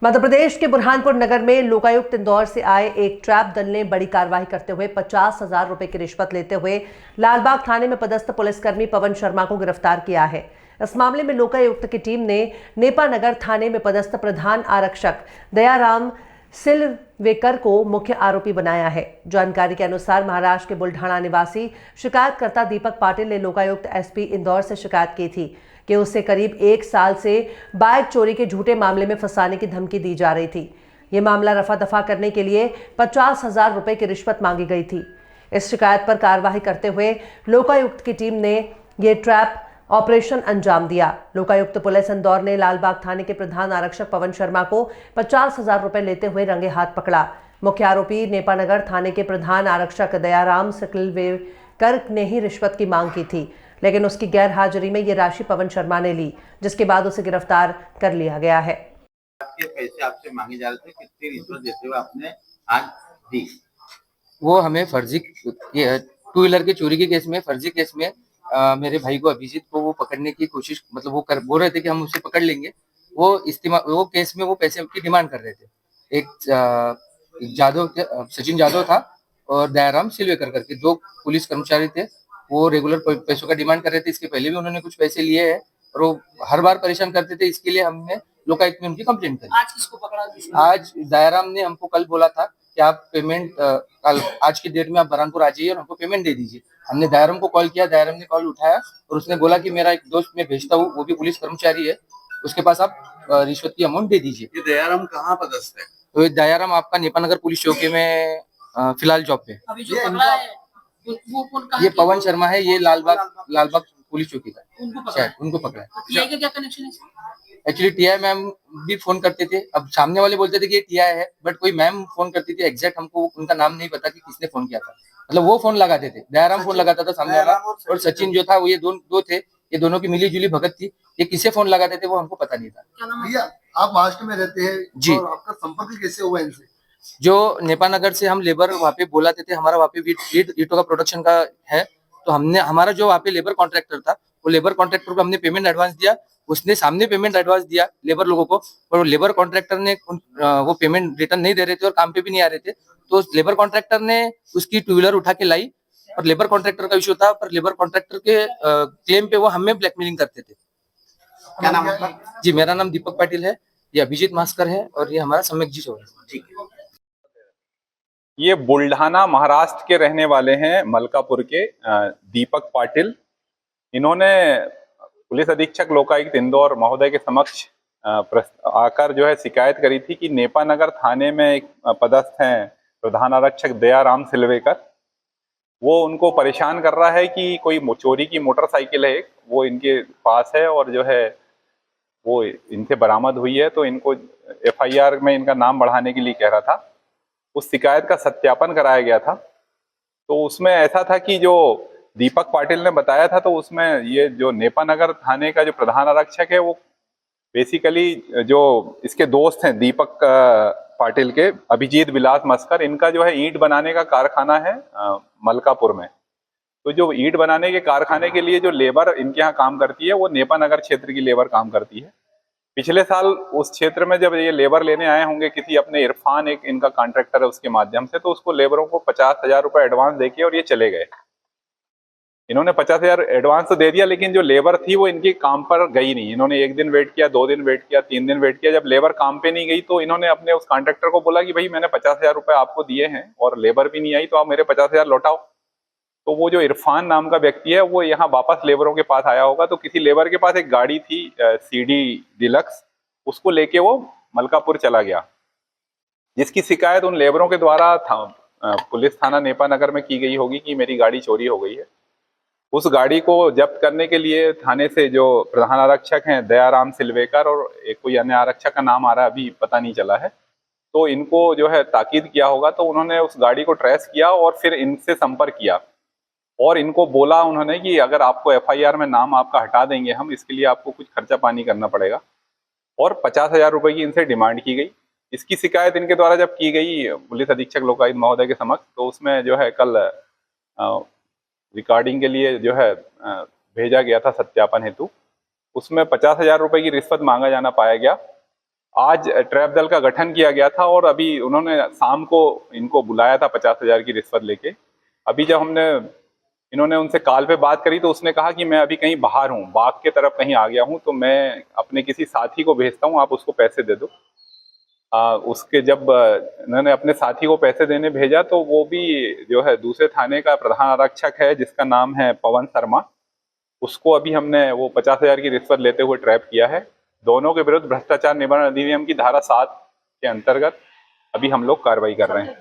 मध्य प्रदेश के बुरहानपुर नगर में लोकायुक्त इंदौर से आए एक ट्रैप दल ने बड़ी कार्रवाई करते हुए 50,000 रुपए की रिश्वत लेते हुए लालबाग थाने में पदस्थ पुलिसकर्मी पवन शर्मा को गिरफ्तार किया है। इस मामले में लोकायुक्त की टीम ने नेपा नगर थाने में पदस्थ प्रधान आरक्षक दयाराम सिलवेकर को मुख्य आरोपी बनाया है। जानकारी के अनुसार महाराष्ट्र के बुल्ढाना निवासी शिकायतकर्ता दीपक पाटिल ने लोकायुक्त एसपी इंदौर से शिकायत की थी कि उससे करीब 1 साल से बाइक चोरी के झूठे मामले में फंसाने की धमकी दी जा रही थी। ये मामला रफा दफा करने के लिए 50,000 रुपए की रिश्वत मांगी गई थी। इस शिकायत पर कार्रवाई करते हुए लोकायुक्त की टीम ने ये ट्रैप ऑपरेशन अंजाम दिया। लोकायुक्त पुलिस इंदौर ने लालबाग थाने के प्रधान आरक्षक पवन शर्मा को 50,000 रुपए लेते हुए रंगे हाथ पकड़ा। मुख्य आरोपी नेपानगर थाने के प्रधान आरक्षक दयाराम सिलवेकर ने ही रिश्वत की मांग की थी, लेकिन उसकी गैर हाजिरी में ये राशि पवन शर्मा ने ली, जिसके बाद उसे गिरफ्तार कर लिया गया है। आपके पैसे आपसे मांगे जा रहे थे, कितनी रिश्वत देते हुए आपने आज दी? वो हमें फर्जी टू व्हीलर की चोरी के केस में, फर्जी केस में मेरे भाई को, अभिजीत को, वो पकड़ने की कोशिश, मतलब वो बोल रहे थे कि हम उसे पकड़ लेंगे। वो केस में वो पैसे की डिमांड कर रहे थे। एक सचिन जादव था और दयाराम सिलवेकर करके 2 पुलिस कर्मचारी थे। वो रेगुलर पैसों का डिमांड कर रहे थे। इसके पहले भी उन्होंने कुछ पैसे लिए हैं और वो हर बार परेशान करते थे। इसके लिए हमने लोकायुक्त में उनकी कंप्लेंट करी। आज किसको पकड़ा? आज दयाराम ने हमको कल बोला था कि आप पेमेंट कल आज की डेट में आप बुरहानपुर आ जाइए और हमको पेमेंट दे दीजिए। हमने दयाराम को कॉल किया, दयाराम ने कॉल उठाया और उसने बोला कि मेरा एक दोस्त मैं भेजता हूँ, वो भी पुलिस कर्मचारी है, उसके पास आप रिश्वत की अमाउंट दे दीजिए। ये दयाराम कहाँ पदस्थ है? तो दयाराम आपका नेपानगर पुलिस चौकी में फिलहाल जॉब पे। अभी जो पकड़ा है वो कौन कहा? ये पवन शर्मा है, ये लालबाग पुलिस चौकी का उनको पकड़ा है। टीआई का क्या कनेक्शन है? एक्चुअली टीआई मैम भी फोन करते थे। अब सामने वाले बोलते थे कि ये टीआई है, बट कोई मैम फोन करती थी। एग्जैक्ट हमको उनका नाम नहीं पता कि किसने फोन किया था। मतलब वो फोन लगाते थे, दयाराम फोन लगाता था सामने वाला, और सचिन जो था वो, ये दो थे। ये दोनों की मिली जुली भगत थी। ये किसे फोन लगाते थे वो हमको पता नहीं था। भैया आप महाराष्ट्र में रहते हैं जी, और आपका संपर्क कैसे हुआ इनसे? जो नेपानगर से हम लेबर वहाँ पे बुलाते थे, हमारा वहाँ पे ईंटों का प्रोडक्शन का है, तो हमारा जो वहाँ पे लेबर कॉन्ट्रैक्टर था, वो लेबर कॉन्ट्रैक्टर को हमने पेमेंट एडवांस दिया। उसने सामने पेमेंट एडवांस दिया लेबर लोगों को, और लेबर कॉन्ट्रैक्टर ने वो पेमेंट रिटर्न नहीं दे रहे थे और काम पे भी नहीं आ रहे थे। तो लेबर कॉन्ट्रैक्टर ने उसकी 2 व्हीलर उठा के लाई, और लेबर कॉन्ट्रैक्टर का इशू था, पर लेबर कॉन्ट्रैक्टर के क्लेम पे वो हमें ब्लैकमेलिंग करते थे। क्या नाम आपका? जी, मेरा नाम दीपक पाटिल है, ये अभिजीत मास्कर है, और ये हमारा सम्यक जी है। ठीक है। ये बुल्ढाना महाराष्ट्र के रहने वाले हैं, मलकापुर के दीपक पाटिल। इन्होंने पुलिस अधीक्षक लोकायुक्त इंदौर महोदय के समक्ष आकर जो है शिकायत करी थी कि नेपानगर थाने में एक पदस्थ हैं प्रधान आरक्षक दयाराम सिलवेकर, वो उनको परेशान कर रहा है कि कोई चोरी की मोटरसाइकिल है, वो इनके पास है और जो है वो इनसे बरामद हुई है, तो इनको एफआईआर में इनका नाम बढ़ाने के लिए कह रहा था। उस शिकायत का सत्यापन कराया गया था। तो उसमें ऐसा था कि जो दीपक पाटिल ने बताया था, तो उसमें ये जो नेपानगर थाने का जो प्रधान आरक्षक है, वो बेसिकली जो इसके दोस्त हैं दीपक पाटिल के, अभिजीत विलास मस्कर, इनका जो है ईंट बनाने का कारखाना है मलकापुर में। तो जो ईंट बनाने के कारखाने के लिए जो लेबर इनके यहाँ काम करती है, वो नेपानगर क्षेत्र की लेबर काम करती है। पिछले साल उस क्षेत्र में जब ये लेबर लेने आए होंगे किसी अपने इरफान, एक इनका कॉन्ट्रैक्टर है, उसके माध्यम से, तो उसको लेबरों को 50,000 रुपए एडवांस देके और ये चले गए। इन्होंने 50,000 एडवांस तो दे दिया, लेकिन जो लेबर थी वो इनके काम पर गई नहीं। इन्होंने 1 दिन वेट किया, 2 दिन वेट किया, 3 दिन वेट किया। जब लेबर काम पे नहीं गई तो इन्होंने अपने उस कॉन्ट्रैक्टर को बोला कि भाई मैंने 50,000 रुपए आपको दिए हैं और लेबर भी नहीं आई, तो आप मेरे 50,000 लौटाओ। तो वो जो इरफान नाम का व्यक्ति है, वो यहाँ वापस लेबरों के पास आया होगा। तो किसी लेबर के पास एक गाड़ी थी सीडी डिलक्स, उसको लेके वो मलकापुर चला गया, जिसकी शिकायत उन लेबरों के द्वारा पुलिस थाना नेपानगर में की गई होगी कि मेरी गाड़ी चोरी हो गई है। उस गाड़ी को जब्त करने के लिए थाने से जो प्रधान आरक्षक हैं दयाराम सिलवेकर और एक कोई अन्य आरक्षक का नाम आ रहा है, अभी पता नहीं चला है, तो इनको जो है ताकीद किया होगा। तो उन्होंने उस गाड़ी को ट्रेस किया और फिर इनसे संपर्क किया और इनको बोला उन्होंने कि अगर आपको एफआईआर में नाम आपका हटा देंगे हम, इसके लिए आपको कुछ खर्चा पानी करना पड़ेगा, और 50,000 रुपए की इनसे डिमांड की गई। इसकी शिकायत इनके द्वारा जब की गई पुलिस अधीक्षक लोकायुक्त महोदय के समक्ष, तो उसमें जो है कल रिकॉर्डिंग के लिए जो है भेजा गया था सत्यापन हेतु। उसमें 50,000 रुपए की रिश्वत मांगा जाना पाया गया। आज ट्रैप दल का गठन किया गया था और अभी उन्होंने शाम को इनको बुलाया था 50,000 की रिश्वत लेके। अभी जब इन्होंने उनसे कॉल पे बात करी तो उसने कहा कि मैं अभी कहीं बाहर हूँ, बाग के तरफ कहीं आ गया हूँ, तो मैं अपने किसी साथी को भेजता हूँ, आप उसको पैसे दे दो। उसके जब इन्होंने अपने साथी को पैसे देने भेजा तो वो भी जो है दूसरे थाने का प्रधान आरक्षक है जिसका नाम है पवन शर्मा, उसको अभी हमने वो 50,000 की रिश्वत लेते हुए ट्रैप किया है। दोनों के विरुद्ध भ्रष्टाचार निवारण अधिनियम की धारा 7 के अंतर्गत अभी हम लोग कार्रवाई कर रहे हैं।